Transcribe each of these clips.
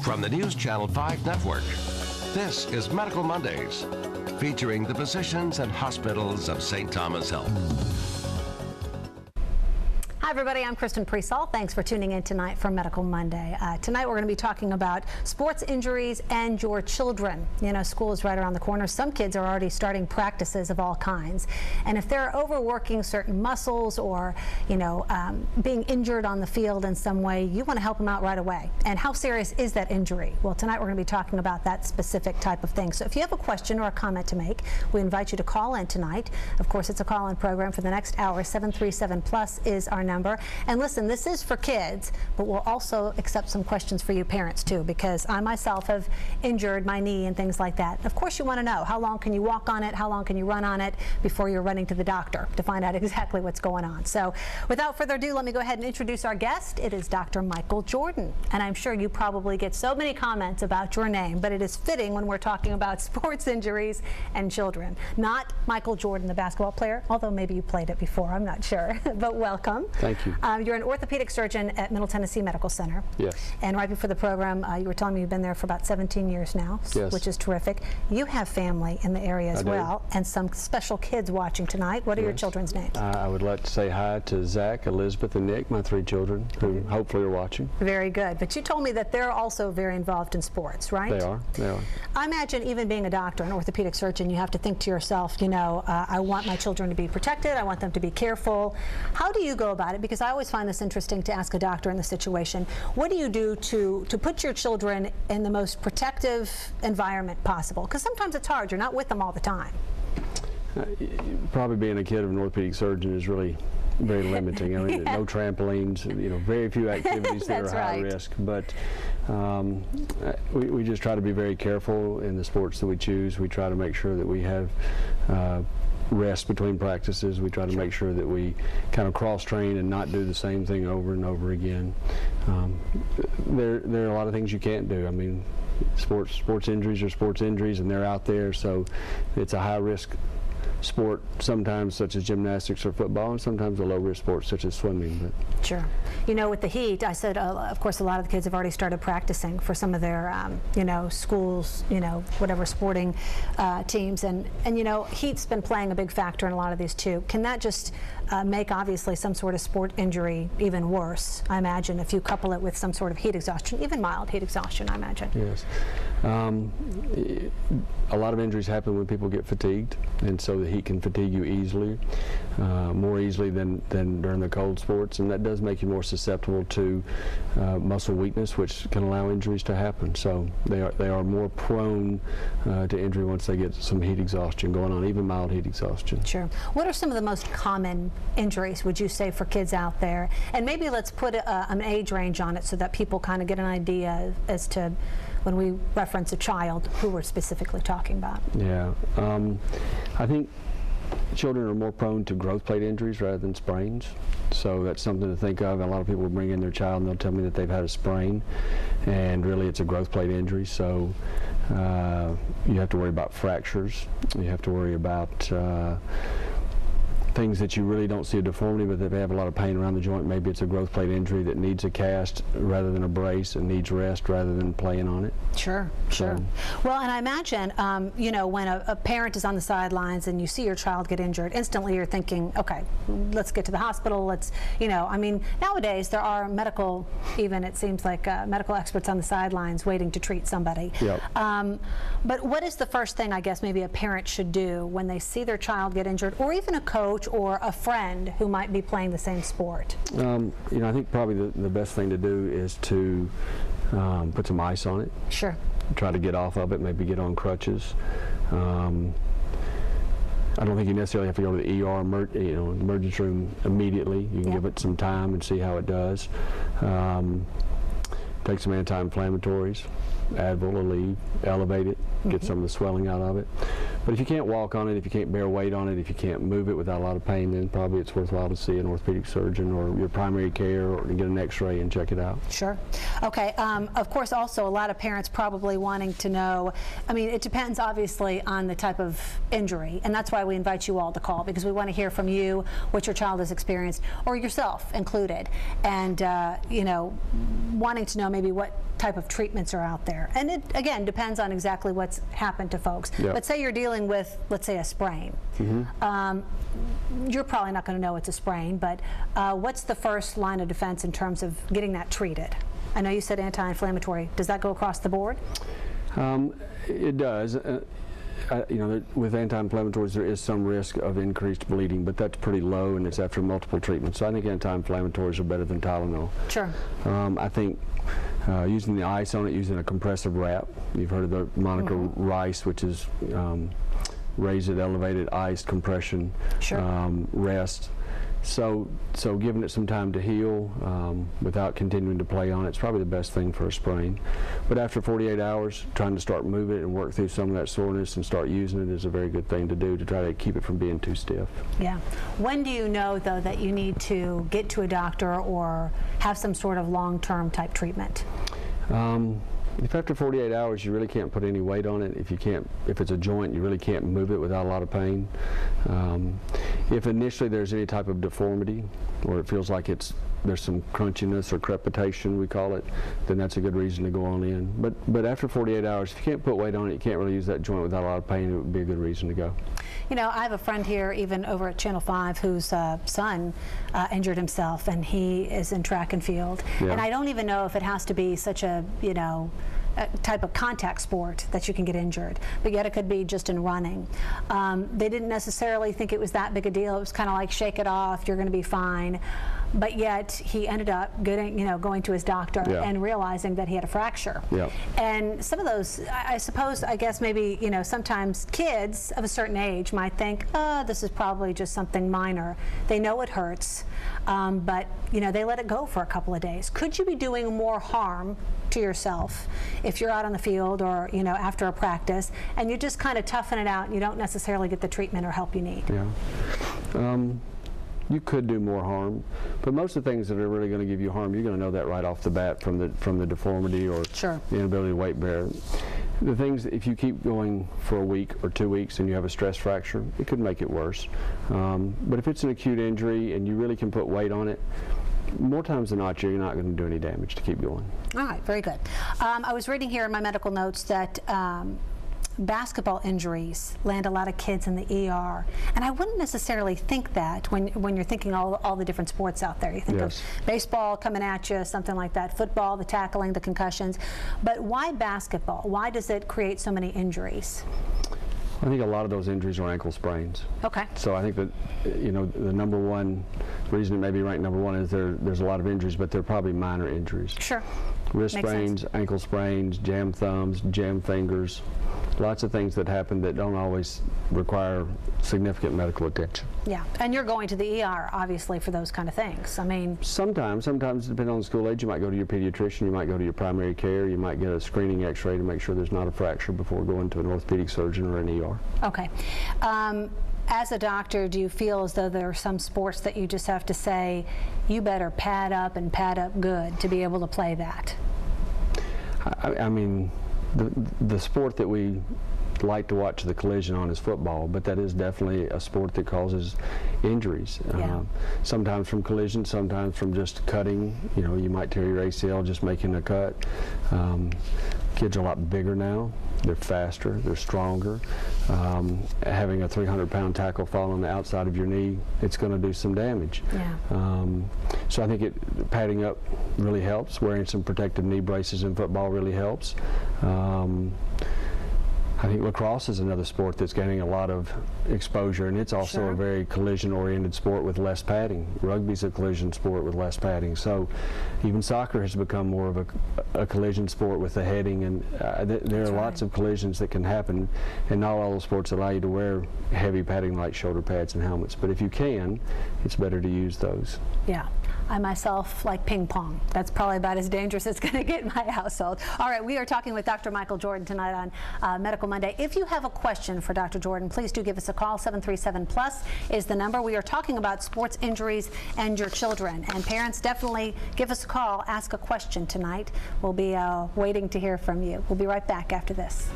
From the News Channel 5 network, this is Medical Mondays, featuring the physicians and hospitals of St. Thomas Health. Hi everybody, I'm Kristen Presall. Thanks for tuning in tonight for Medical Monday. Tonight we're going to be talking about sports injuries and your children. You know, school is right around the corner. Some kids are already starting practices of all kinds. And if they're overworking certain muscles or, you know, being injured on the field in some way, you want to help them out right away. And how serious is that injury? Well, tonight we're going to be talking about that specific type of thing. So if you have a question or a comment to make, we invite you to call in tonight. Of course, it's a call-in program for the next hour. 737+ is our number. And listen, this is for kids, but we'll also accept some questions for you parents too, because I myself have injured my knee and things like that. Of course, you want to know how long can you walk on it, how long can you run on it before you're running to the doctor to find out exactly what's going on. So without further ado, let me go ahead and introduce our guest. It is Dr. Michael Jordon. And I'm sure you probably get so many comments about your name, but it is fitting when we're talking about sports injuries and children. Not Michael Jordon, the basketball player, although maybe you played it before, I'm not sure, but welcome. Thank you. You're an orthopedic surgeon at Middle Tennessee Medical Center. Yes. And right before the program, you were telling me you've been there for about 17 years now, yes, which is terrific. You have family in the area as well, and some special kids watching tonight. What are your children's names? I would like to say hi to Zach, Elizabeth, and Nick, my 3 children, who hopefully are watching. Very good. But you told me that they're also very involved in sports, right? They are. They are. I imagine even being a doctor, an orthopedic surgeon, you have to think to yourself, you know, I want my children to be protected. I want them to be careful. How do you go about it? Because I always find this interesting to ask a doctor in the situation. What do you do to put your children in the most protective environment possible? Because sometimes it's hard. You're not with them all the time. Probably being a kid of an orthopedic surgeon is really very limiting. I mean, no trampolines, you know, very few activities that are high risk. But we just try to be very careful in the sports that we choose. We try to make sure that we have rest between practices. We try to make sure that we kind of cross-train and not do the same thing over and over again. There are a lot of things you can't do. I mean, sports injuries are sports injuries, and they're out there, so it's a high-risk sport sometimes, such as gymnastics or football, and sometimes a low-risk sport such as swimming. But sure. You know, with the heat, I said, of course, a lot of the kids have already started practicing for some of their, you know, schools, you know, whatever sporting teams, and you know, heat's been playing a big factor in a lot of these too. Can that just make obviously some sort of sport injury even worse? I imagine if you couple it with some sort of heat exhaustion, even mild heat exhaustion, I imagine. Yes. A lot of injuries happen when people get fatigued, and so the heat can fatigue you easily, more easily than during the cold sports, and that does make you more susceptible to muscle weakness, which can allow injuries to happen. So they are more prone to injury once they get some heat exhaustion going on, even mild heat exhaustion. Sure. What are some of the most common injuries, would you say, for kids out there? And maybe let's put an age range on it so that people kind of get an idea as to, when we reference a child, who we're specifically talking about. Yeah. I think children are more prone to growth plate injuries rather than sprains, so that's something to think of. A lot of people will bring in their child and they'll tell me that they've had a sprain, and really it's a growth plate injury. So you have to worry about fractures, you have to worry about things that you really don't see a deformity, but if they have a lot of pain around the joint, maybe it's a growth plate injury that needs a cast rather than a brace, and needs rest rather than playing on it. Sure, sure. Well, and I imagine, you know, when a parent is on the sidelines and you see your child get injured, instantly you're thinking, okay, let's get to the hospital, let's, you know, I mean, nowadays there are medical, even it seems like medical experts on the sidelines waiting to treat somebody. Yep. But what is the first thing, I guess, maybe a parent should do when they see their child get injured, or even a coach or a friend who might be playing the same sport? You know, I think probably the best thing to do is to put some ice on it. Sure. Try to get off of it, maybe get on crutches. I don't think you necessarily have to go to the ER, emergency room immediately. You can give it some time and see how it does. Take some anti-inflammatories, Advil, Aleve, elevate it, get some of the swelling out of it. But if you can't walk on it, if you can't bear weight on it, if you can't move it without a lot of pain, then probably it's worthwhile to see an orthopedic surgeon or your primary care, or to get an x-ray and check it out. Sure. Okay. Of course, also a lot of parents probably wanting to know, I mean, it depends obviously on the type of injury, and that's why we invite you all to call, because we want to hear from you what your child has experienced, or yourself included, and you know, wanting to know maybe what type of treatments are out there. And it, again, depends on exactly what's happened to folks. Yep. But say you're dealing with, let's say, a sprain. You're probably not going to know it's a sprain, but what's the first line of defense in terms of getting that treated? I know you said anti-inflammatory. Does that go across the board? It does. You know, with anti-inflammatories, there is some risk of increased bleeding, but that's pretty low, and it's after multiple treatments. So I think anti-inflammatories are better than Tylenol. Sure. I think using the ice on it, using a compressive wrap. You've heard of the moniker RICE, which is raised, elevated, iced, compression, rest. So giving it some time to heal without continuing to play on it's probably the best thing for a sprain. But after 48 hours, trying to start moving it and work through some of that soreness and start using it is a very good thing to do to try to keep it from being too stiff. Yeah. When do you know, though, that you need to get to a doctor or have some sort of long-term type treatment? If after 48 hours you really can't put any weight on it, if it's a joint, you really can't move it without a lot of pain. If initially there's any type of deformity, or it feels like there's some crunchiness or crepitation, we call it, then that's a good reason to go on in. But after 48 hours, if you can't put weight on it, you can't really use that joint without a lot of pain, it would be a good reason to go. You know, I have a friend here, even over at Channel 5, whose son injured himself, and he is in track and field. Yeah. And I don't even know if it has to be such a, you know, a type of contact sport that you can get injured, but yet it could be just in running. They didn't necessarily think it was that big a deal. It was kind of like, shake it off, you're going to be fine. But yet he ended up going to his doctor and realizing that he had a fracture. Yeah. And some of those, I guess maybe, you know, sometimes kids of a certain age might think, oh, this is probably just something minor. They know it hurts, but, you know, they let it go for a couple of days. Could you be doing more harm to yourself if you're out on the field or, you know, after a practice and you just kind of toughen it out and you don't necessarily get the treatment or help you need? Yeah. You could do more harm, but most of the things that are really going to give you harm, you're going to know that right off the bat from the deformity or the inability to weight bear. The things, if you keep going for a week or 2 weeks and you have a stress fracture, it could make it worse. But if it's an acute injury and you really can put weight on it, more times than not, you're not going to do any damage to keep going. All right, very good. I was reading here in my medical notes that basketball injuries land a lot of kids in the ER, and I wouldn't necessarily think that when you're thinking all the different sports out there. You think of baseball coming at you, something like that, football, the tackling, the concussions, but why basketball? Why does it create so many injuries? I think a lot of those injuries are ankle sprains. Okay. So I think that, you know, the number one reason it may be ranked number one is there's a lot of injuries, but they're probably minor injuries. Sure. Wrist sprains, ankle sprains, jam thumbs, jam fingers, lots of things that happen that don't always require significant medical attention. Yeah, and you're going to the ER, obviously, for those kind of things. I mean, sometimes depending on the school age, you might go to your pediatrician, you might go to your primary care, you might get a screening x-ray to make sure there's not a fracture before going to an orthopedic surgeon or an ER. Okay. As a doctor, do you feel as though there are some sports that you just have to say, you better pad up and pad up good to be able to play that? I mean, the sport that we like to watch the collision on is football, but that is definitely a sport that causes injuries. Sometimes from collision, sometimes from just cutting. You know, you might tear your ACL just making a cut. Kids are a lot bigger now. They're faster, they're stronger. Having a 300-pound tackle fall on the outside of your knee, it's going to do some damage. Yeah. So I think padding up really helps. Wearing some protective knee braces in football really helps. I think lacrosse is another sport that's gaining a lot of exposure, and it's also a very collision-oriented sport with less padding. Rugby's a collision sport with less padding. So even soccer has become more of a collision sport with the heading, and there are lots of collisions that can happen, and not all those sports allow you to wear heavy padding like shoulder pads and helmets. But if you can, it's better to use those. Yeah. I myself like ping pong. That's probably about as dangerous as it's going to get in my household. All right, we are talking with Dr. Michael Jordon tonight on Medical Monday. If you have a question for Dr. Jordon, please do give us a call. 737+ is the number. We are talking about sports injuries and your children. And parents, definitely give us a call. Ask a question tonight. We'll be waiting to hear from you. We'll be right back after this.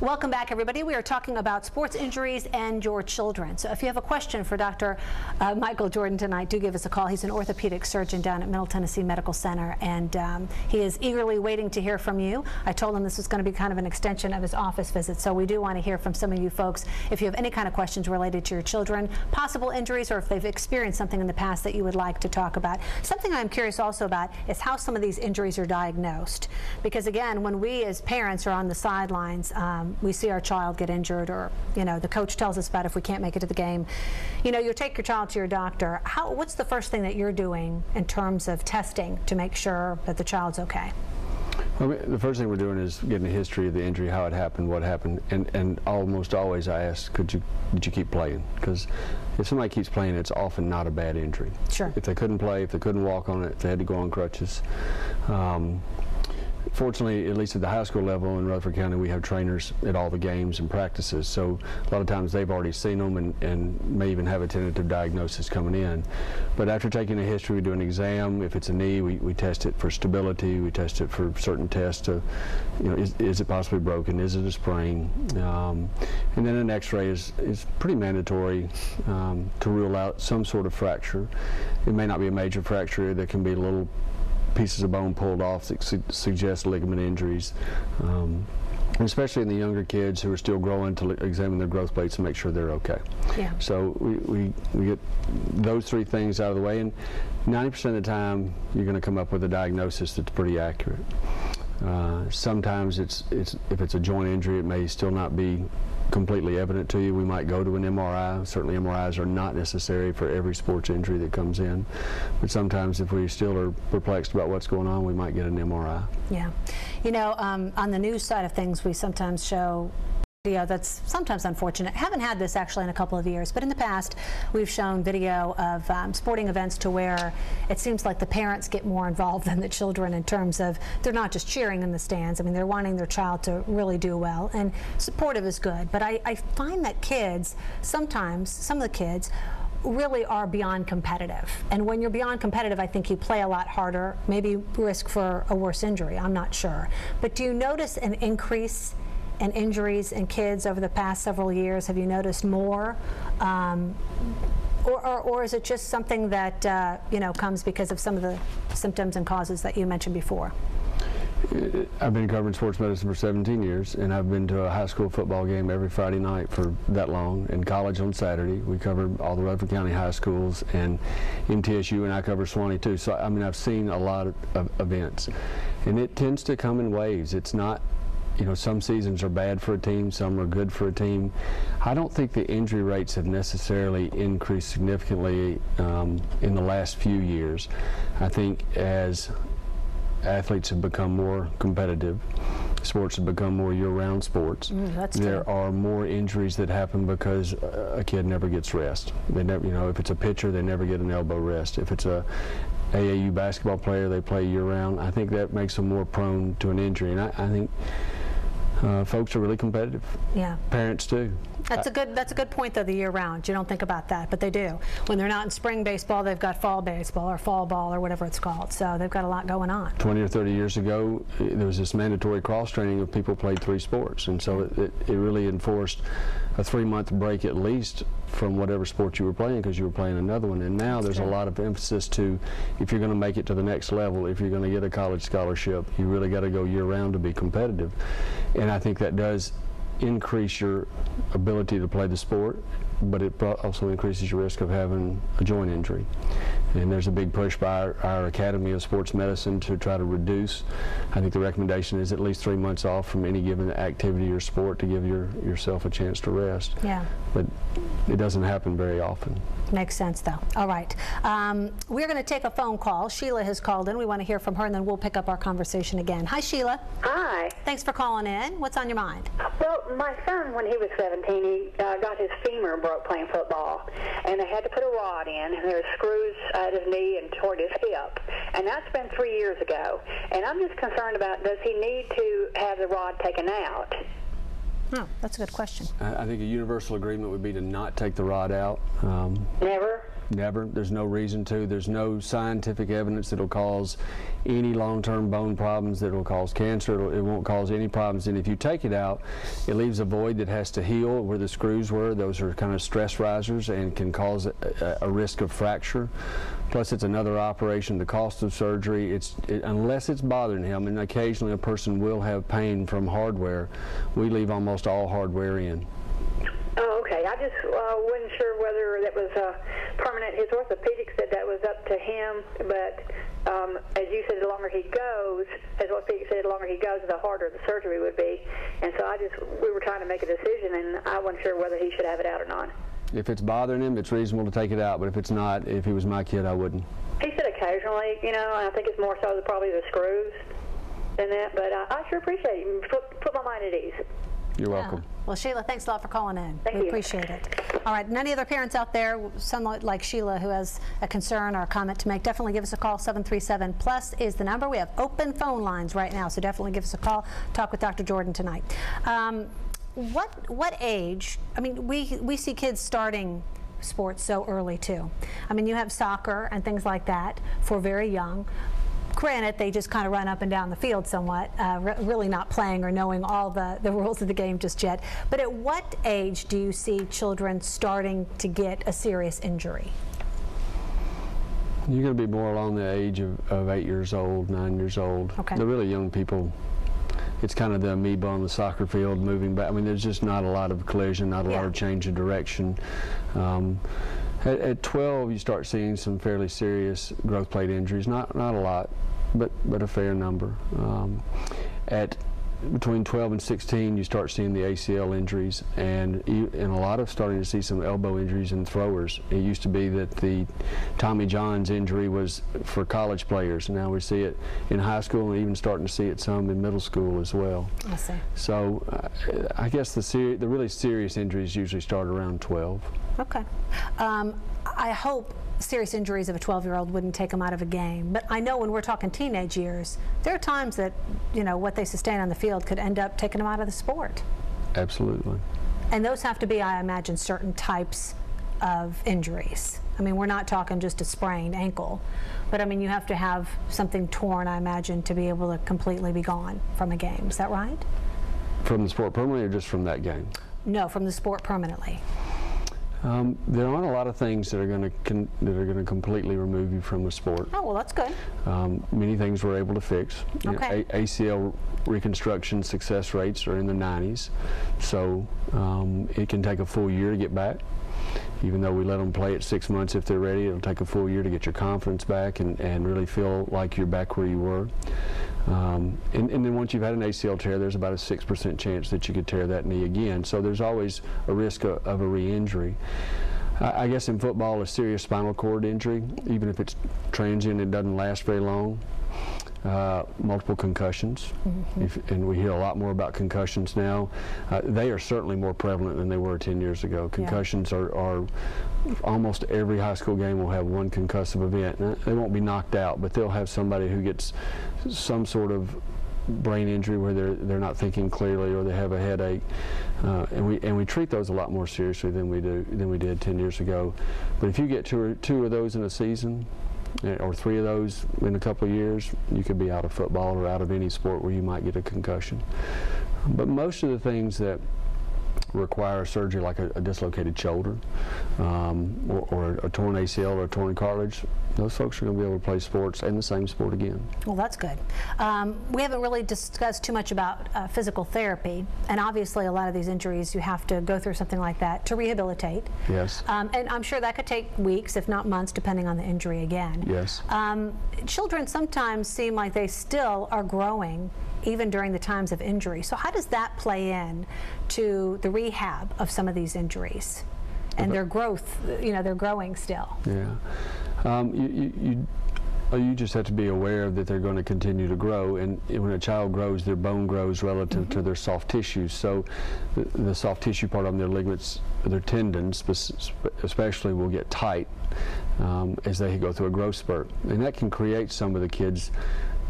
Welcome back, everybody. We are talking about sports injuries and your children. So if you have a question for Dr. Michael Jordon tonight, do give us a call. He's an orthopedic surgeon down at Middle Tennessee Medical Center, and he is eagerly waiting to hear from you. I told him this was going to be kind of an extension of his office visit, so we do want to hear from some of you folks if you have any kind of questions related to your children, possible injuries, or if they've experienced something in the past that you would like to talk about. Something I'm curious also about is how some of these injuries are diagnosed. Because again, when we as parents are on the sidelines, we see our child get injured, or the coach tells us about if we can't make it to the game. You take your child to your doctor. What's the first thing that you're doing in terms of testing to make sure that the child's okay? Well, the first thing we're doing is getting a history of the injury, how it happened, what happened, and almost always I ask, did you keep playing? Because if somebody keeps playing, it's often not a bad injury. Sure. If they couldn't play, if they couldn't walk on it, if they had to go on crutches. Fortunately, at least at the high school level in Rutherford County, we have trainers at all the games and practices, so a lot of times they've already seen them and may even have a tentative diagnosis coming in. But after taking a history, we do an exam. If it's a knee, we test it for stability, we test it for certain tests to, is it possibly broken, is it a sprain? And then an x-ray is pretty mandatory to rule out some sort of fracture. It may not be a major fracture, there can be little pieces of bone pulled off that suggest ligament injuries, especially in the younger kids who are still growing, to examine their growth plates and make sure they're okay. Yeah. So we get those three things out of the way, and 90% of the time you're going to come up with a diagnosis that's pretty accurate. Sometimes if it's a joint injury, it may still not be completely evident to you. We might go to an MRI. Certainly MRIs are not necessary for every sports injury that comes in, but sometimes if we still are perplexed about what's going on, we might get an MRI. Yeah. On the news side of things, we sometimes show video that's sometimes unfortunate. Haven't had this actually in a couple of years, but in the past we've shown video of sporting events to where it seems like the parents get more involved than the children, in terms of they're not just cheering in the stands. I mean, they're wanting their child to really do well, and supportive is good, but I find that kids, sometimes some of the kids really are beyond competitive, and when you're beyond competitive, I think you play a lot harder, maybe risk for a worse injury, I'm not sure. But do you notice an increase in injuries in kids over the past several years? Have you noticed more, or is it just something that comes because of some of the symptoms and causes that you mentioned before? I've been covering sports medicine for 17 years, and I've been to a high school football game every Friday night for that long, and college on Saturday. We cover all the Rutherford County high schools and MTSU, and I cover Swanee too. So I mean, I've seen a lot of events, and it tends to come in waves. It's not, some seasons are bad for a team, some are good for a team. I don't think the injury rates have necessarily increased significantly in the last few years. I think as athletes have become more competitive, sports have become more year-round sports, there are more injuries that happen because a kid never gets rest. They never, if it's a pitcher, they never get an elbow rest. If it's a AAU basketball player, they play year-round. I think that makes them more prone to an injury, and I think folks are really competitive. Yeah. Parents too. That's a good point, though, the year round. You don't think about that, but they do. When they're not in spring baseball, they've got fall baseball or fall ball or whatever it's called. So they've got a lot going on. 20 or 30 years ago, there was this mandatory cross training of people played 3 sports, and so it really enforced a 3-month break at least from whatever sport you were playing, because you were playing another one. And now there's a lot of emphasis to, if you're going to make it to the next level, if you're going to get a college scholarship, you really got to go year round to be competitive. And I think that does increase your ability to play the sport, but it also increases your risk of having a joint injury. And there's a big push by our Academy of Sports Medicine to try to reduce. I think the recommendation is at least 3 months off from any given activity or sport to give yourself a chance to rest. Yeah. But it doesn't happen very often. Makes sense, though. All right. We're going to take a phone call. Sheila has called in. We want to hear from her, and then we'll pick up our conversation again. Hi, Sheila. Hi. Thanks for calling in. What's on your mind? Well, my son, when he was 17, he got his femur broke playing football, and they had to put a rod in, and there were screws at his knee and toward his hip, and that's been 3 years ago. And I'm just concerned about, does he need to have the rod taken out? Oh, that's a good question. I think a universal agreement would be to not take the rod out. Never? Never. There's no reason to. There's no scientific evidence that will cause any long-term bone problems, that will cause cancer. It won't cause any problems. And if you take it out, it leaves a void that has to heal where the screws were. Those are kind of stress risers and can cause a risk of fracture. Plus, it's another operation. The cost of surgery, unless it's bothering him, and occasionally a person will have pain from hardware, we leave almost all hardware in. Oh, okay. I just wasn't sure whether that was permanent. His orthopedic said that was up to him, but as you said, the longer he goes, as orthopedic said, the longer he goes, the harder the surgery would be. And so we were trying to make a decision, and I wasn't sure whether he should have it out or not. If it's bothering him, it's reasonable to take it out, but if it's not, if he was my kid, I wouldn't. He said occasionally, you know, and I think it's more so probably the screws than that, but I sure appreciate you. Put my mind at ease. You're welcome. Well, Sheila, thanks a lot for calling in. Thank you. We appreciate it. All right, and any other parents out there, someone like Sheila who has a concern or a comment to make, definitely give us a call. 737+ is the number. We have open phone lines right now, so definitely give us a call. Talk with Dr. Jordon tonight. What age? I mean, we see kids starting sports so early too. I mean, you have soccer and things like that for very young. Granted, they just kind of run up and down the field somewhat, really not playing or knowing all the rules of the game just yet. But at what age do you see children starting to get a serious injury? You're going to be more along the age of 8 years old, 9 years old. Okay. The really young people, it's kind of the amoeba on the soccer field moving back. I mean, there's just not a lot of collision, not a lot of change of direction. At 12, you start seeing some fairly serious growth plate injuries. Not a lot, but a fair number. At between 12 and 16, you start seeing the ACL injuries, and a lot of starting to see some elbow injuries in throwers. It used to be that the Tommy John's injury was for college players, and now we see it in high school and even starting to see it some in middle school as well. I see. So I guess the really serious injuries usually start around 12. Okay. I hope serious injuries of a 12-year-old wouldn't take them out of a game, but I know when we're talking teenage years, there are times that, you know, what they sustain on the field could end up taking them out of the sport. Absolutely. And those have to be, I imagine, certain types of injuries. I mean, we're not talking just a sprained ankle, but I mean, you have to have something torn, I imagine, to be able to completely be gone from a game. Is that right? From the sport permanently or just from that game? No, from the sport permanently. There aren't a lot of things that are going to completely remove you from the sport. Oh, well, that's good. Many things we're able to fix. Okay. You know, ACL reconstruction success rates are in the 90s, so it can take a full year to get back. Even though we let them play at 6 months if they're ready, it'll take a full year to get your confidence back and really feel like you're back where you were. And then once you've had an ACL tear, there's about a 6% chance that you could tear that knee again. So there's always a risk of a re-injury. I guess in football, a serious spinal cord injury, even if it's transient, it doesn't last very long. Multiple concussions, and we hear a lot more about concussions now. They are certainly more prevalent than they were 10 years ago. Concussions are almost every high school game will have one concussive event. Now, they won't be knocked out, but they'll have somebody who gets some sort of brain injury where they're not thinking clearly, or they have a headache, and we treat those a lot more seriously than we did 10 years ago. But if you get two of those in a season, or 3 of those in a couple of years, you could be out of football or out of any sport where you might get a concussion. But most of the things that require surgery, like a dislocated shoulder, or a torn ACL or a torn cartilage, those folks are going to be able to play sports and the same sport again. Well, that's good. We haven't really discussed too much about physical therapy, and obviously a lot of these injuries you have to go through something like that to rehabilitate. Yes. And I'm sure that could take weeks, if not months, depending on the injury again. Yes. Children sometimes seem like they still are growing even during the times of injury. So how does that play in to the rehab of some of these injuries and their growth? You know, they're growing still. Yeah. You just have to be aware that they're going to continue to grow, and when a child grows, their bone grows relative to their soft tissues. So the soft tissue part of their ligaments, their tendons especially, will get tight as they go through a growth spurt, and that can create some of the kids'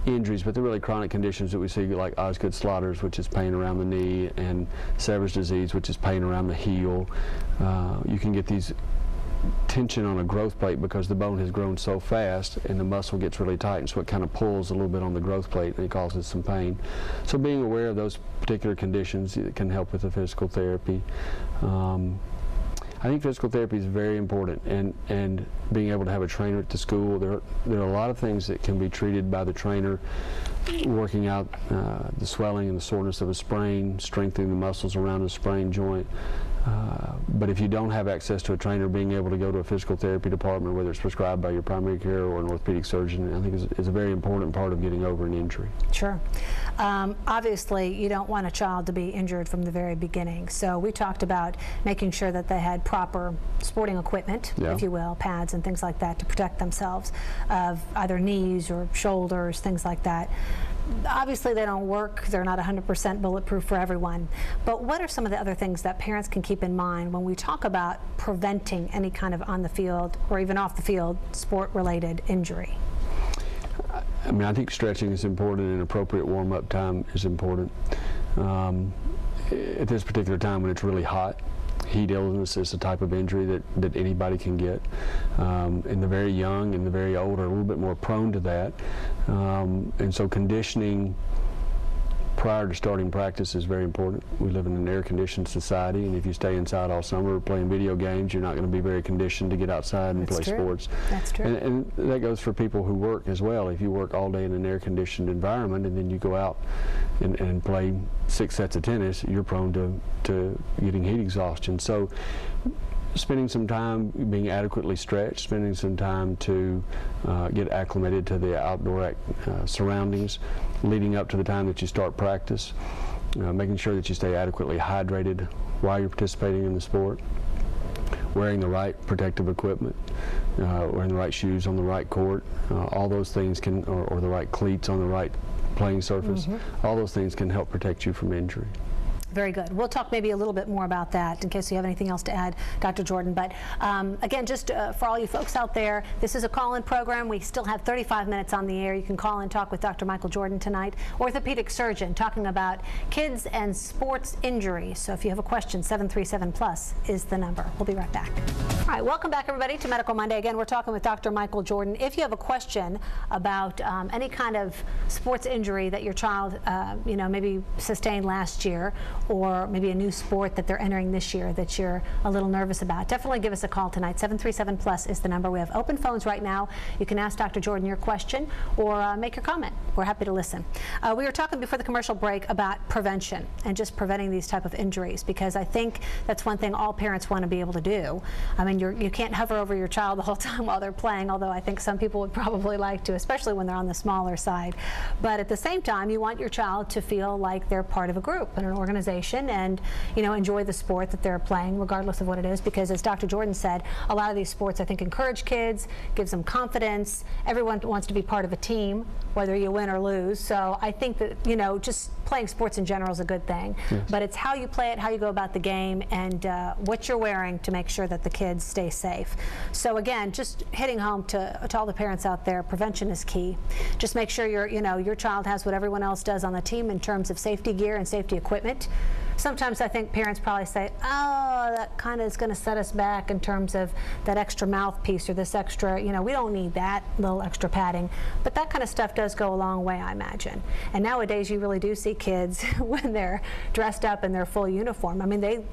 injuries. But they're really chronic conditions that we see, like Osgood-Schlatters, which is pain around the knee, and Sever's disease, which is pain around the heel. You can get these tension on a growth plate because the bone has grown so fast and the muscle gets really tight, and so it kind of pulls a little bit on the growth plate and it causes some pain. So being aware of those particular conditions can help with the physical therapy. I think physical therapy is very important, and being able to have a trainer at the school. There are a lot of things that can be treated by the trainer, working out the swelling and the soreness of a sprain, strengthening the muscles around a sprained joint. But if you don't have access to a trainer, being able to go to a physical therapy department, whether it's prescribed by your primary care or an orthopedic surgeon, I think is a very important part of getting over an injury. Sure. Obviously, you don't want a child to be injured from the very beginning. So we talked about making sure that they had proper sporting equipment, if you will, pads and things like that to protect themselves of either knees or shoulders, things like that. Obviously, they don't work. They're not 100% bulletproof for everyone. But what are some of the other things that parents can keep in mind when we talk about preventing any kind of on the field or even off the field sport-related injury? I mean, I think stretching is important and appropriate warm-up time is important. At this particular time when it's really hot, heat illness is a type of injury that anybody can get. And the very young and the very old are a little bit more prone to that. And so conditioning prior to starting practice is very important. We live in an air-conditioned society, and if you stay inside all summer playing video games, you're not going to be very conditioned to get outside and play sports. That's true. And that goes for people who work as well. If you work all day in an air-conditioned environment and then you go out and play 6 sets of tennis, you're prone to getting heat exhaustion. So spending some time being adequately stretched, spending some time to get acclimated to the outdoor surroundings leading up to the time that you start practice, making sure that you stay adequately hydrated while you're participating in the sport, wearing the right protective equipment, wearing the right shoes on the right court, all those things can, or the right cleats on the right playing surface, all those things can help protect you from injury. Very good. We'll talk maybe a little bit more about that in case you have anything else to add, Dr. Jordon. But again, just for all you folks out there, this is a call-in program. We still have 35 minutes on the air. You can call and talk with Dr. Michael Jordon tonight, orthopedic surgeon, talking about kids and sports injuries. So if you have a question, 737+ is the number. We'll be right back. All right, welcome back, everybody, to Medical Monday. Again, we're talking with Dr. Michael Jordon. If you have a question about any kind of sports injury that your child, maybe sustained last year, or maybe a new sport that they're entering this year that you're a little nervous about, definitely give us a call tonight. 737+ is the number. We have open phones right now. You can ask Dr. Jordon your question or make your comment. We're happy to listen. We were talking before the commercial break about prevention and just preventing these type of injuries, because I think that's one thing all parents want to be able to do. I mean, you can't hover over your child the whole time while they're playing, although I think some people would probably like to, especially when they're on the smaller side. But at the same time, you want your child to feel like they're part of a group and an organization, and enjoy the sport that they're playing, regardless of what it is, because as Dr. Jordon said, a lot of these sports I think encourage kids, gives them confidence. Everyone wants to be part of a team, whether you win or lose. So I think that just playing sports in general is a good thing. Yes. But it's how you play it, how you go about the game, and what you're wearing to make sure that the kids stay safe. So again, just hitting home to all the parents out there, prevention is key. Just make sure your child has what everyone else does on the team in terms of safety gear and safety equipment. Sometimes I think parents probably say, oh, that kind of is going to set us back in terms of that extra mouthpiece or this extra, we don't need that little extra padding. But that kind of stuff does go a long way, I imagine. And nowadays you really do see kids when they're dressed up in their full uniform. I mean, they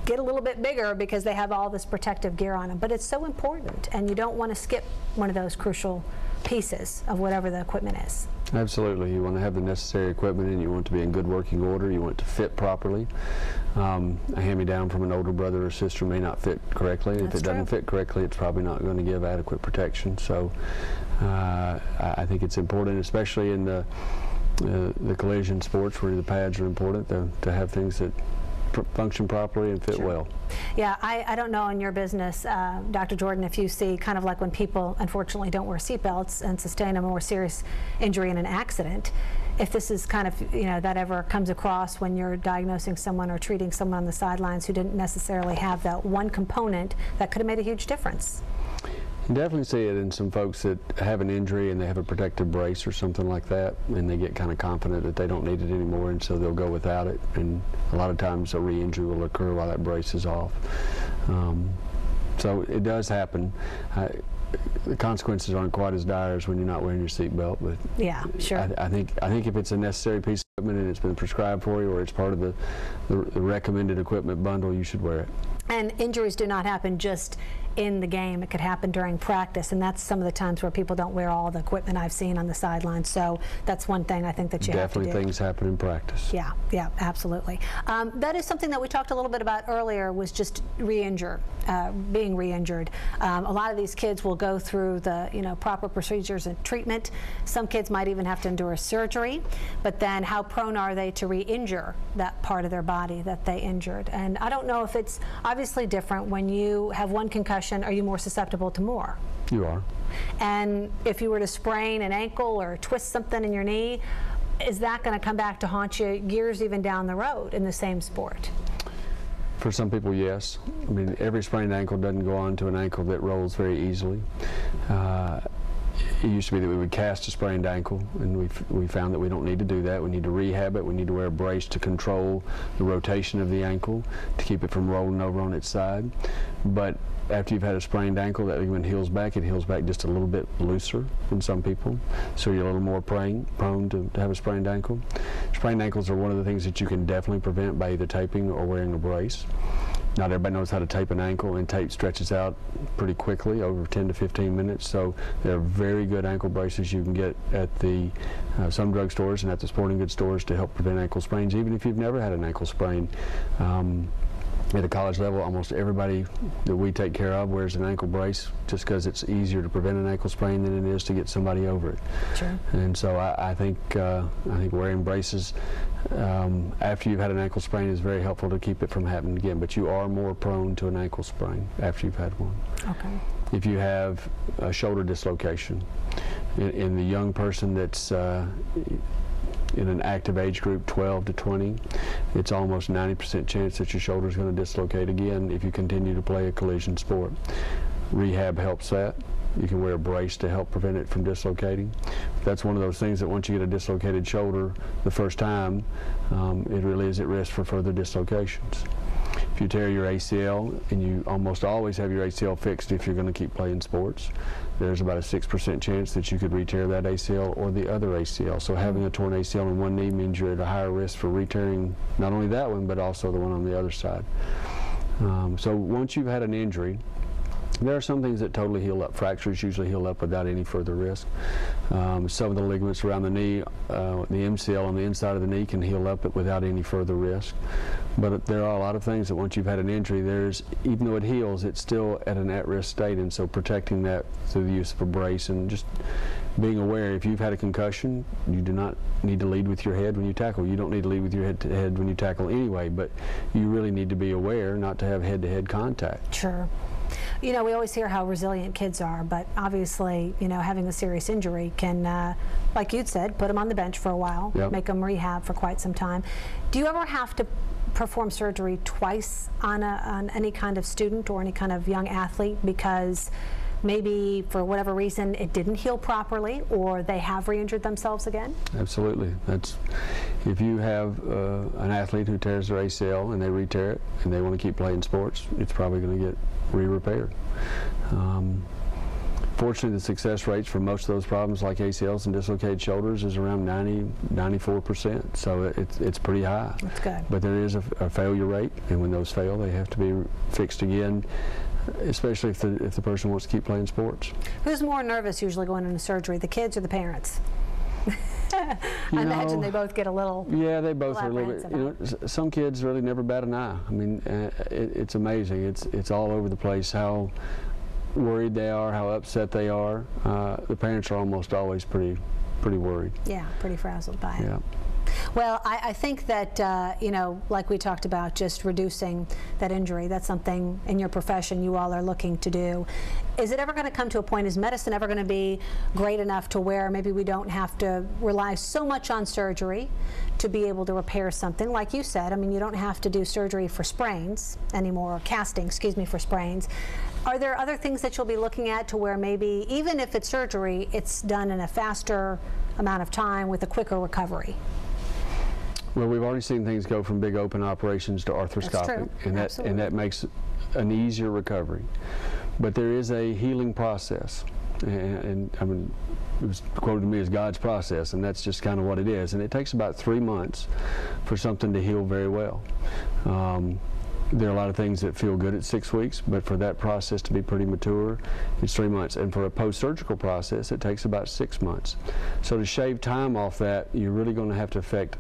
get a little bit bigger because they have all this protective gear on them. But it's so important, and you don't want to skip one of those crucial pieces of whatever the equipment is. Absolutely. You want to have the necessary equipment, and you want it to be in good working order. You want it to fit properly. A hand-me-down from an older brother or sister may not fit correctly. If it doesn't fit correctly, it's probably not going to give adequate protection. So I think it's important, especially in the collision sports where the pads are important, to have things that function properly and fit well. Yeah, I don't know in your business, Dr. Jordon, if you see kind of like when people unfortunately don't wear seatbelts and sustain a more serious injury in an accident, if this is kind of, that ever comes across when you're diagnosing someone or treating someone on the sidelines who didn't necessarily have that one component that could have made a huge difference. You definitely see it in some folks that have an injury and they have a protective brace or something like that, and they get kind of confident that they don't need it anymore, and so they'll go without it. And a lot of times a re-injury will occur while that brace is off. So it does happen. The consequences aren't quite as dire as when you're not wearing your seatbelt, but yeah, sure. I think if it's a necessary piece of equipment and it's been prescribed for you, or it's part of the recommended equipment bundle, you should wear it. And injuries do not happen just in the game. It could happen during practice, and that's some of the times where people don't wear all the equipment I've seen on the sidelines. So that's one thing I think that you have to do. Definitely things happen in practice. Yeah, yeah, absolutely. That is something that we talked a little bit about earlier, was just being re-injured. A lot of these kids will go through the proper procedures and treatment. Some kids might even have to endure surgery, but then how prone are they to re-injure that part of their body that they injured? And I don't know if it's obviously different when you have one concussion. Are you more susceptible to more? You are. And if you were to sprain an ankle or twist something in your knee, is that going to come back to haunt you years even down the road in the same sport? For some people, yes. I mean, every sprained ankle doesn't go on to an ankle that rolls very easily. It used to be that we would cast a sprained ankle, and we found that we don't need to do that. We need to rehab it. We need to wear a brace to control the rotation of the ankle to keep it from rolling over on its side. But after you've had a sprained ankle, that ligament heals back. It heals back just a little bit looser in some people, so you're a little more prone to have a sprained ankle. Sprained ankles are one of the things that you can definitely prevent by either taping or wearing a brace. Not everybody knows how to tape an ankle, and tape stretches out pretty quickly, over 10 to 15 minutes. So there are very good ankle braces you can get at the some drugstores and at the sporting goods stores to help prevent ankle sprains, even if you've never had an ankle sprain. At a college level, almost everybody that we take care of wears an ankle brace, just because it's easier to prevent an ankle sprain than it is to get somebody over it. Sure. And so I think wearing braces after you've had an ankle sprain is very helpful to keep it from happening again. But you are more prone to an ankle sprain after you've had one. Okay. If you have a shoulder dislocation, in the young person that's in an active age group, 12 to 20, it's almost 90% chance that your shoulder is going to dislocate again if you continue to play a collision sport. Rehab helps that. You can wear a brace to help prevent it from dislocating. That's one of those things that once you get a dislocated shoulder the first time, it really is at risk for further dislocations. If you tear your ACL, and you almost always have your ACL fixed if you're going to keep playing sports, there's about a 6% chance that you could re-tear that ACL or the other ACL. So having a torn ACL in one knee means you're at a higher risk for re-tearing not only that one, but also the one on the other side. So once you've had an injury, there are some things that totally heal up. Fractures usually heal up without any further risk. Some of the ligaments around the knee, the MCL on the inside of the knee can heal up without any further risk. But there are a lot of things that once you've had an injury, even though it heals, it's still at an at-risk state, and so protecting that through the use of a brace and just being aware. If you've had a concussion, you do not need to lead with your head when you tackle. You don't need to lead with your head when you tackle anyway, but you really need to be aware not to have head-to-head contact. Sure. We always hear how resilient kids are, but obviously, having a serious injury can, like you'd said, put them on the bench for a while, yep. Make them rehab for quite some time. Do you ever have to perform surgery twice on any kind of student or any kind of young athlete because maybe for whatever reason it didn't heal properly, or they have re-injured themselves again? Absolutely. If you have an athlete who tears their ACL and they re-tear it and they want to keep playing sports, it's probably going to get re-repaired. Fortunately, the success rates for most of those problems like ACLs and dislocated shoulders is around 94%, so it's pretty high. That's good. But there is a failure rate, and when those fail, they have to be fixed again, especially if the person wants to keep playing sports. Who's more nervous usually going into surgery, the kids or the parents? I imagine they both get a little. Yeah, they both are a little bit. Some kids really never bat an eye. I mean, it's amazing. It's all over the place how worried they are, how upset they are. The parents are almost always pretty worried. Yeah, pretty frazzled by it. Yeah. Well, I think that, like we talked about, just reducing that injury, that's something in your profession you all are looking to do. Is it ever going to come to a point, is medicine ever going to be great enough to where maybe we don't have to rely so much on surgery to be able to repair something? Like you said, I mean, you don't have to do surgery for sprains anymore, or casting, excuse me, for sprains. Are there other things that you'll be looking at to where maybe, even if it's surgery, it's done in a faster amount of time with a quicker recovery? Well, we've already seen things go from big open operations to arthroscopic, and that makes an easier recovery. But there is a healing process, and I mean, it was quoted to me as God's process, and that's just kind of what it is. And it takes about 3 months for something to heal very well. There are a lot of things that feel good at 6 weeks, but for that process to be pretty mature, it's 3 months. And for a post-surgical process, it takes about 6 months. So to shave time off that, you're really going to have to affect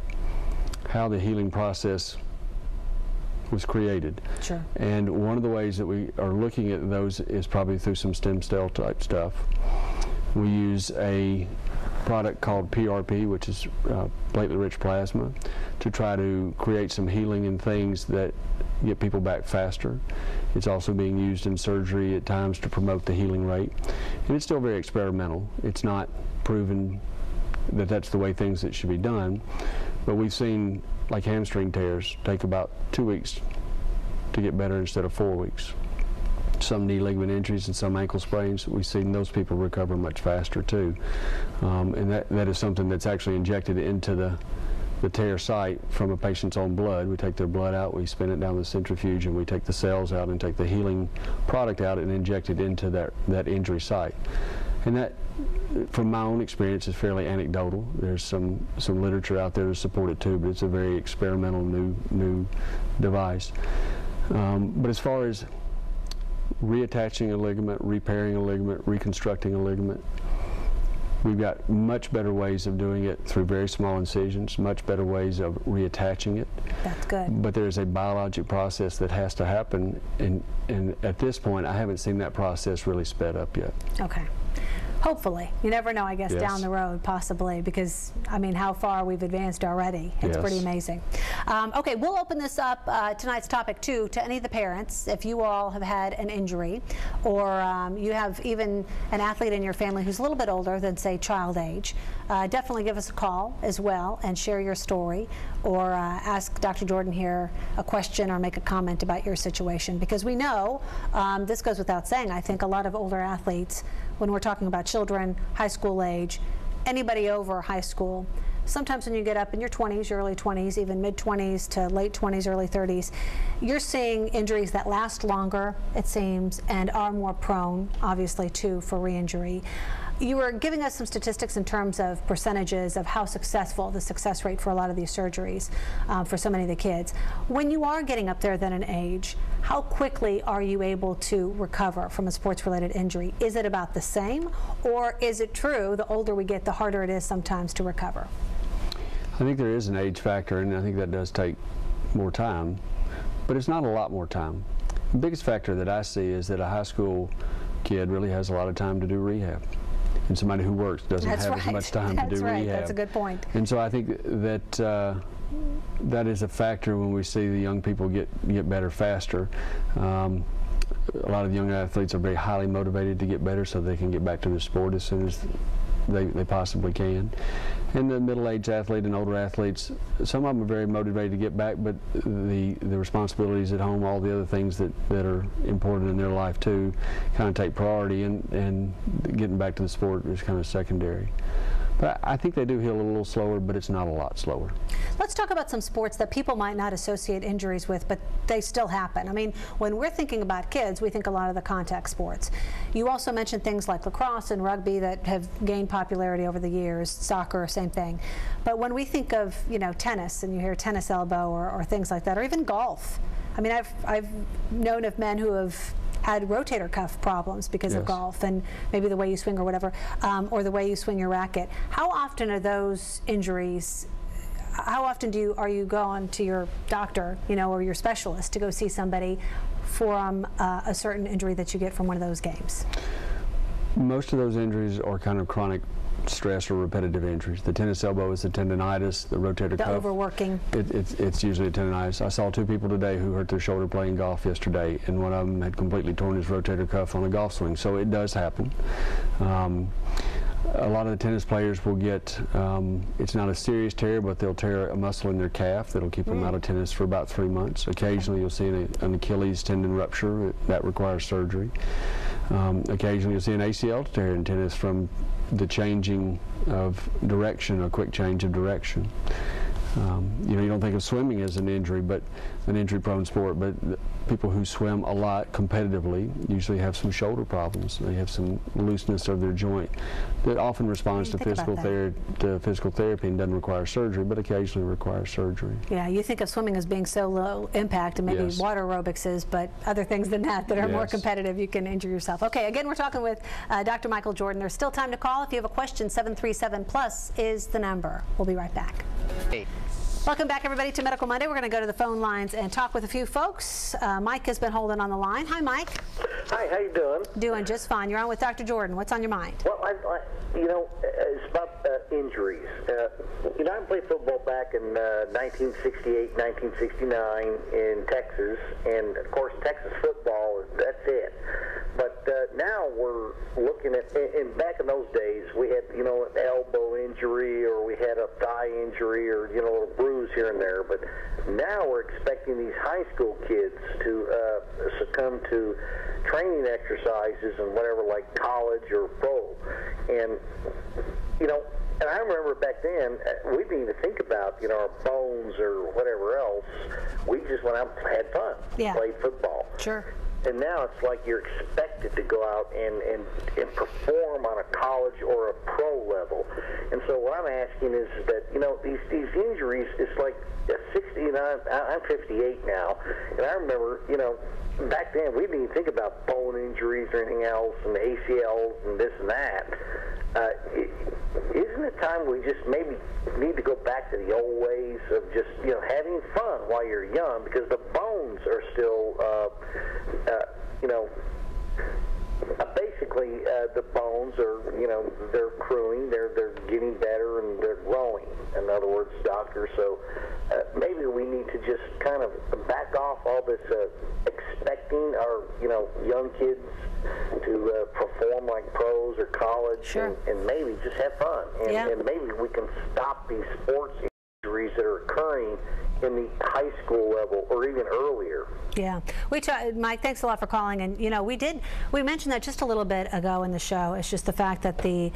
how the healing process was created. Sure. And one of the ways that we are looking at those is probably through some stem cell type stuff. We use a product called PRP, which is platelet-rich plasma, to try to create some healing and things that get people back faster. It's also being used in surgery at times to promote the healing rate. And it's still very experimental. It's not proven that that's the way things that should be done, but we've seen, like hamstring tears, take about 2 weeks to get better instead of 4 weeks. Some knee ligament injuries and some ankle sprains, we've seen those people recover much faster too. And that is something that's actually injected into the tear site from a patient's own blood. We take their blood out, we spin it down the centrifuge, and we take the cells out and take the healing product out and inject it into that injury site. And that, from my own experience, is fairly anecdotal. There's some literature out there to support it too, but it's a very experimental new device. But as far as reattaching a ligament, repairing a ligament, reconstructing a ligament, we've got much better ways of doing it through very small incisions, much better ways of reattaching it. That's good. But there's a biologic process that has to happen, and at this point, I haven't seen that process really sped up yet. Okay. Hopefully. You never know, I guess, Yes. down the road, possibly, because, I mean, how far we've advanced already. It's Yes. pretty amazing. Okay, we'll open this up, tonight's topic, too, to any of the parents. If you all have had an injury, or you have even an athlete in your family who's a little bit older than, say, child age, definitely give us a call as well and share your story, or ask Dr. Jordon here a question or make a comment about your situation, because we know, this goes without saying, I think a lot of older athletes, when we're talking about children, high school age, anybody over high school, sometimes when you get up in your 20s, your early 20s, even mid-20s to late 20s, early 30s, you're seeing injuries that last longer, it seems, and are more prone, obviously, too, for re-injury. You were giving us some statistics in terms of percentages of how successful, the success rate for a lot of these surgeries for so many of the kids. When you are getting up there then in age, how quickly are you able to recover from a sports-related injury? Is it about the same, or is it true the older we get, the harder it is sometimes to recover? I think there is an age factor, and I think that does take more time, but it's not a lot more time. The biggest factor that I see is that a high school kid really has a lot of time to do rehab, and somebody who works doesn't have as much time to do rehab. That's a good point. And so I think that that is a factor when we see the young people get better faster. A lot of young athletes are very highly motivated to get better so they can get back to the sport as soon as they possibly can. And the middle-aged athlete and older athletes, some of them are very motivated to get back, but the responsibilities at home, all the other things that are important in their life too, kind of take priority, and getting back to the sport is kind of secondary. But I think they do heal a little slower, but it's not a lot slower. Let's talk about some sports that people might not associate injuries with, but they still happen. I mean, when we're thinking about kids, we think a lot of the contact sports. You also mentioned things like lacrosse and rugby that have gained popularity over the years, soccer, same thing. But when we think of, you know, tennis, and you hear tennis elbow or things like that, or even golf. I mean, I've known of men who have had rotator cuff problems because of golf, and maybe the way you swing or whatever, or the way you swing your racket. How often are those injuries, how often are you going to your doctor, you know, or your specialist to go see somebody for a certain injury that you get from one of those games? Most of those injuries are kind of chronic stress or repetitive injuries. The tennis elbow is the tendonitis, the rotator cuff. The overworking. It's usually a tendonitis. I saw 2 people today who hurt their shoulder playing golf yesterday, and one of them had completely torn his rotator cuff on a golf swing. So it does happen. A lot of the tennis players will get, it's not a serious tear, but they'll tear a muscle in their calf that'll keep them out of tennis for about 3 months. Occasionally you'll see an Achilles tendon rupture that requires surgery. Occasionally you'll see an ACL tear in tennis from the changing of direction, a quick change of direction. You know, you don't think of swimming as an injury, but an injury-prone sport, but people who swim a lot competitively usually have some shoulder problems. They have some looseness of their joint that often responds to physical therapy and doesn't require surgery, but occasionally requires surgery. Yeah, you think of swimming as being so low impact, and maybe water aerobics is, but other things than that are more competitive, you can injure yourself. Okay, again, we're talking with Dr. Michael Jordon. There's still time to call. If you have a question, 737+ is the number. We'll be right back. Welcome back, everybody, to Medical Monday. We're going to go to the phone lines and talk with a few folks. Mike has been holding on the line. Hi, Mike. Hi, how you doing? Doing just fine. You're on with Dr. Jordon. What's on your mind? Well, you know, it's about injuries. You know, I played football back in 1968, 1969 in Texas, and of course, Texas football, that's it. But now we're looking at, and back in those days, we had, you know, an elbow injury, or we had a thigh injury, or, you know, a bruise here and there. But now we're expecting these high school kids to succumb to training exercises and whatever, like college or pro. And, you know, and I remember back then, we didn't even think about, you know, our bones or whatever else. We just went out and had fun, played football. Sure. And now it's like you're expected to go out and perform on a college or a pro level. And so what I'm asking is that, you know, these injuries, it's like I'm 58 now, and I remember, you know, back then we didn't even think about bone injuries or anything else, and ACLs and this and that. Isn't it time we just maybe need to go back to the old ways of just, you know, having fun while you're young, because the bones are still, you know, basically the bones are, you know, they're crewing, they're getting better, and they're growing, in other words, doctor. So maybe we need to just kind of back off all this expecting our, you know, young kids to perform like pros or college, and maybe just have fun. And maybe we can stop these sports injuries that are occurring in the high school level or even earlier. Yeah, Mike, thanks a lot for calling. And you know, we mentioned that just a little bit ago in the show. It's just the fact that the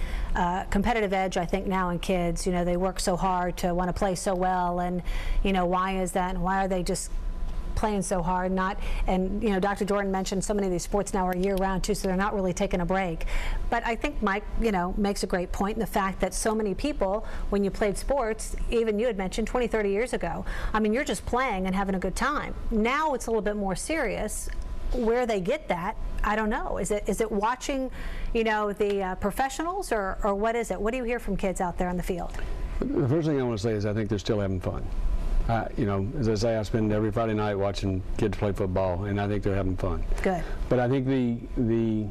competitive edge, I think, now in kids, you know, they work so hard to want to play so well, and you know, why is that, and why are they just playing so hard? And you know, Dr. Jordon mentioned so many of these sports now are year-round too, so they're not really taking a break. But I think Mike, you know, makes a great point in the fact that so many people, when you played sports, even you had mentioned 20, 30 years ago, I mean, you're just playing and having a good time. Now it's a little bit more serious. Where they get that, I don't know. Is it watching, you know, the professionals, or what is it? What do you hear from kids out there on the field? The first thing I want to say is I think they're still having fun. You know, as I say, I spend every Friday night watching kids play football, and I think they're having fun. Good. But I think the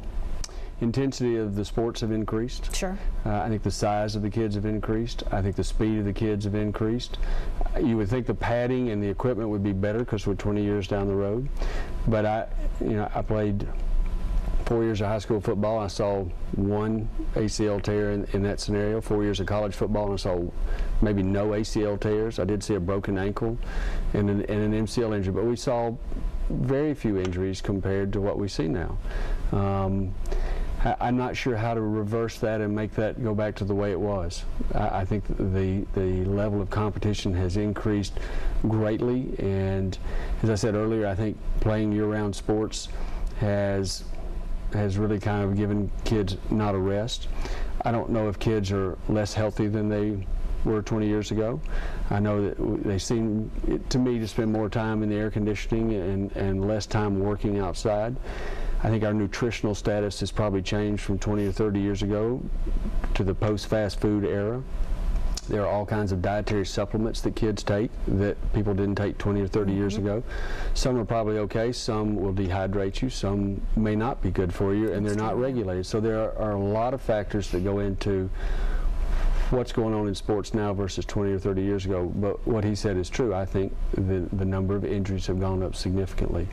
intensity of the sports have increased. Sure. I think the size of the kids have increased. I think the speed of the kids have increased. You would think the padding and the equipment would be better because we're 20 years down the road. But I played 4 years of high school football. I saw one ACL tear in that scenario. 4 years of college football, and I saw maybe no ACL tears. I did see a broken ankle and an MCL injury, but we saw very few injuries compared to what we see now. I'm not sure how to reverse that and make that go back to the way it was. I think the level of competition has increased greatly, and as I said earlier, I think playing year-round sports has really kind of given kids not a rest. I don't know if kids are less healthy than they were 20 years ago. I know that they seem, to me, to spend more time in the air conditioning and less time working outside. I think our nutritional status has probably changed from 20 or 30 years ago to the post-fast food era. There are all kinds of dietary supplements that kids take that people didn't take 20 or 30 years ago. Some are probably okay, some will dehydrate you, some may not be good for you, and they're not regulated. So there are a lot of factors that go into what's going on in sports now versus 20 or 30 years ago. But what he said is true. I think the number of injuries have gone up significantly.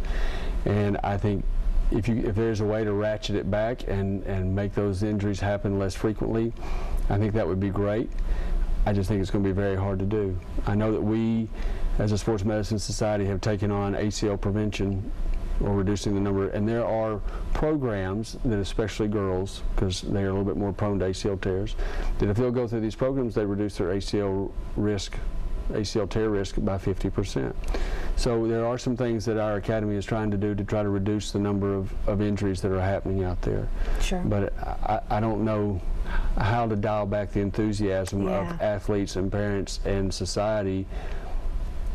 And I think if there's a way to ratchet it back and make those injuries happen less frequently, I think that would be great. I just think it's going to be very hard to do. I know that we, as a sports medicine society, have taken on ACL prevention, or reducing the number, and there are programs that, especially girls, because they are a little bit more prone to ACL tears, that if they'll go through these programs, they reduce their ACL risk ACL tear risk by 50%. So there are some things that our academy is trying to do to try to reduce the number of injuries that are happening out there. Sure. But I don't know how to dial back the enthusiasm of athletes and parents and society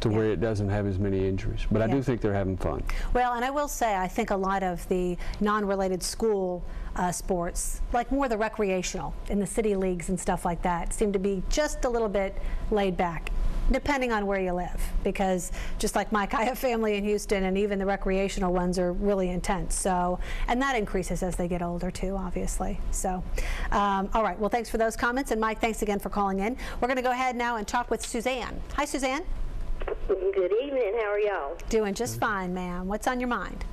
to where it doesn't have as many injuries. But I do think they're having fun. Well, and I will say, I think a lot of the non-related school sports, like more the recreational in the city leagues and stuff like that, seem to be just a little bit laid back, depending on where you live. Because just like Mike, I have family in Houston, and even the recreational ones are really intense. So, and that increases as they get older too, obviously. So, all right. Well, thanks for those comments, and Mike, thanks again for calling in. We're going to go ahead now and talk with Suzanne. Hi, Suzanne. Good evening. How are y'all? Doing just fine, ma'am. What's on your mind?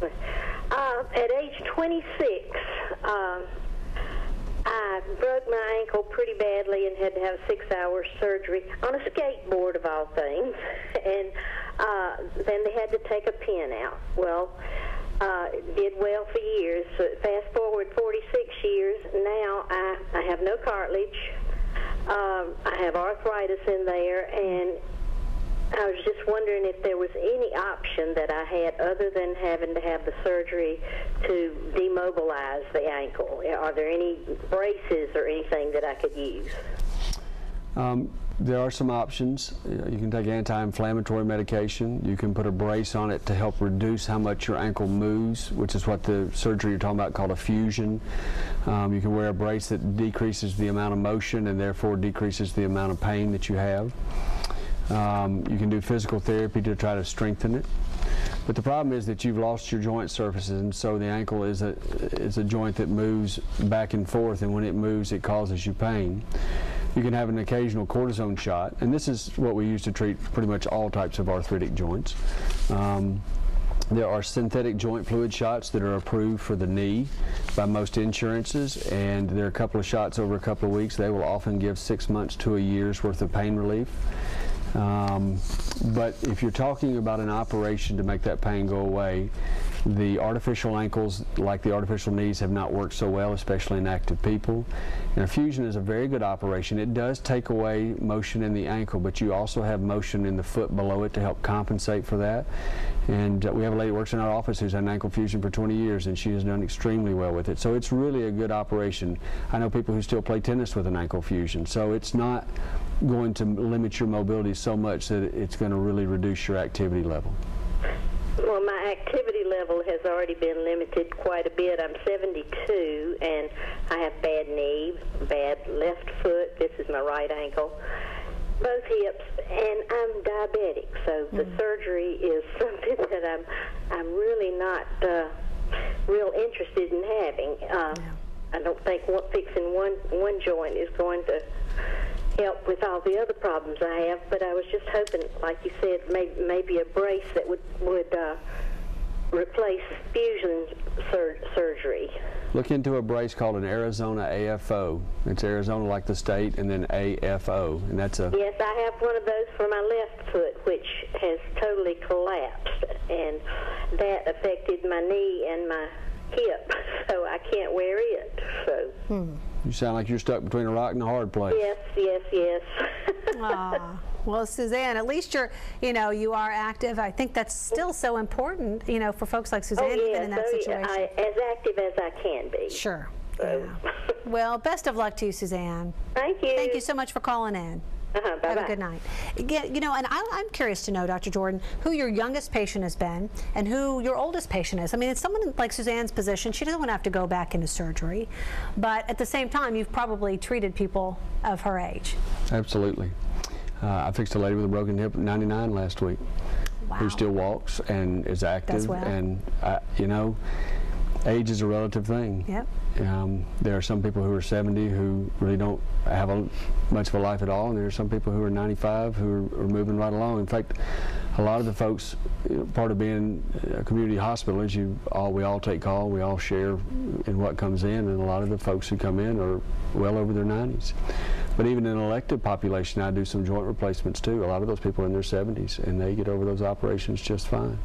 At age 26, I broke my ankle pretty badly and had to have 6-hour surgery on a skateboard of all things. And then they had to take a pin out. Well, did well for years. So fast forward 46 years. Now I have no cartilage. I have arthritis in there, and I was just wondering if there was any option that I had other than having to have the surgery to demobilize the ankle. Are there any braces or anything that I could use? There are some options. You can take anti-inflammatory medication. You can put a brace on it to help reduce how much your ankle moves, which is what the surgery you're talking about called a fusion. You can wear a brace that decreases the amount of motion and therefore decreases the amount of pain that you have. You can do physical therapy to try to strengthen it. But the problem is that you've lost your joint surfaces, and so the ankle is a joint that moves back and forth, and when it moves it causes you pain. You can have an occasional cortisone shot, and this is what we use to treat pretty much all types of arthritic joints. There are synthetic joint fluid shots that are approved for the knee by most insurances, and there are a couple of shots over a couple of weeks. They will often give 6 months to a year's worth of pain relief. But if you're talking about an operation to make that pain go away, the artificial ankles, like the artificial knees, have not worked so well, especially in active people. And a fusion is a very good operation. It does take away motion in the ankle, but you also have motion in the foot below it to help compensate for that. And we have a lady who works in our office who's had an ankle fusion for 20 years, and she has done extremely well with it. So it's really a good operation. I know people who still play tennis with an ankle fusion, so it's not going to limit your mobility so much that it's going to really reduce your activity level. Well, my activity level has already been limited quite a bit. I'm 72, and I have bad knee, bad left foot. This is my right ankle, both hips, and I'm diabetic. So the surgery is something that I'm really not real interested in having. I don't think fixing one joint is going to help with all the other problems I have, but I was just hoping, like you said, maybe a brace that would replace fusion surgery. Look into a brace called an Arizona AFO. It's Arizona like the state, and then AFO, and that's a... Yes, I have one of those for my left foot, which has totally collapsed, and that affected my knee and my hip, so I can't wear it. So. You sound like you're stuck between a rock and a hard place. Yes, yes, yes. Well, Suzanne, at least you are active. I think that's still so important, for folks like Suzanne, even in that situation. As active as I can be. Sure. Yeah. Well, best of luck to you, Suzanne. Thank you. Thank you so much for calling in. Bye-bye. Have a good night. Again, and I'm curious to know, Dr. Jordon, who your youngest patient has been and who your oldest patient is. I mean, it's someone like Suzanne's position. She doesn't want to have to go back into surgery, but at the same time, you've probably treated people of her age. Absolutely. I fixed a lady with a broken hip at 99 last week. Wow. Who still walks and is active. Does well. And age is a relative thing. Yep. There are some people who are 70 who really don't have much of a life at all, and there are some people who are 95 who are moving right along. In fact, a lot of the folks, part of being a community hospital is we all take call, we all share in what comes in, and a lot of the folks who come in are well over their 90s. But even in an elective population, I do some joint replacements too. A lot of those people are in their 70s, and they get over those operations just fine.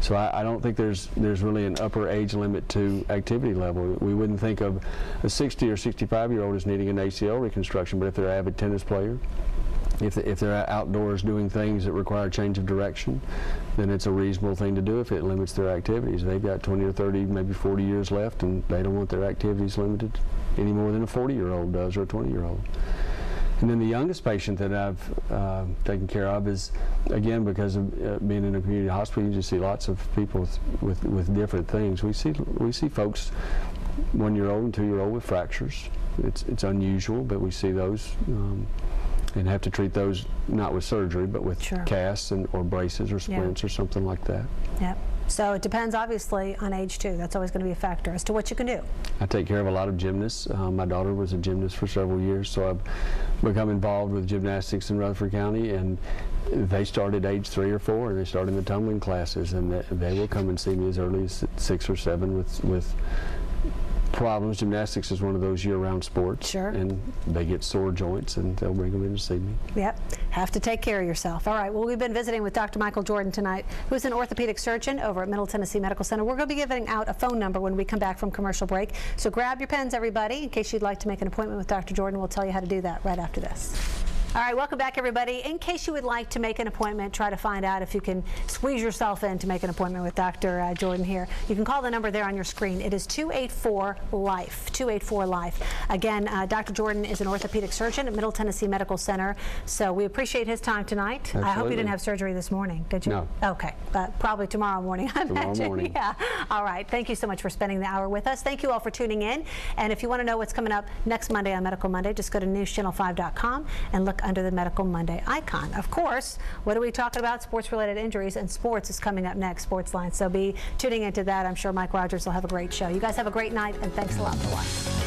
So I don't think there's really an upper age limit to activity level. We wouldn't think of a 60 or 65-year-old as needing an ACL reconstruction, but if they're an avid tennis player, If they're outdoors doing things that require change of direction, then it's a reasonable thing to do if it limits their activities. They've got 20 or 30, maybe 40 years left, and they don't want their activities limited any more than a 40-year-old does or a 20-year-old. And then the youngest patient that I've taken care of is, again, because of being in a community hospital, you just see lots of people with different things. We see folks, 1-year-old and 2-year-old with fractures. It's unusual, but we see those. And have to treat those not with surgery, but with casts or braces or splints or something like that. Yep. So it depends, obviously, on age too. That's always going to be a factor as to what you can do. I take care of a lot of gymnasts. My daughter was a gymnast for several years, so I've become involved with gymnastics in Rutherford County, and they start at age 3 or 4, and they start in the tumbling classes, and they will come and see me as early as 6 or 7 with problems. Gymnastics is one of those year-round sports, and they get sore joints, and they'll bring them in to see me. Yep, have to take care of yourself. All right, well, we've been visiting with Dr. Michael Jordon tonight, who's an orthopedic surgeon over at Middle Tennessee Medical Center. We're going to be giving out a phone number when we come back from commercial break, so grab your pens, everybody, in case you'd like to make an appointment with Dr. Jordon. We'll tell you how to do that right after this. All right, welcome back, everybody. In case you would like to make an appointment, try to find out if you can squeeze yourself in to make an appointment with Dr. Jordon here. You can call the number there on your screen. It is 284-LIFE, 284-LIFE. Again, Dr. Jordon is an orthopedic surgeon at Middle Tennessee Medical Center, so we appreciate his time tonight. Absolutely. I hope you didn't have surgery this morning, did you? No. Okay, probably tomorrow morning, I imagine. Tomorrow morning. Yeah. All right, thank you so much for spending the hour with us. Thank you all for tuning in, and if you want to know what's coming up next Monday on Medical Monday, just go to newschannel5.com and look under the Medical Monday icon. Of course, what are we talking about? Sports-related injuries, and sports is coming up next, Sportsline. So be tuning into that. I'm sure Mike Rogers will have a great show. You guys have a great night, and thanks a lot for watching.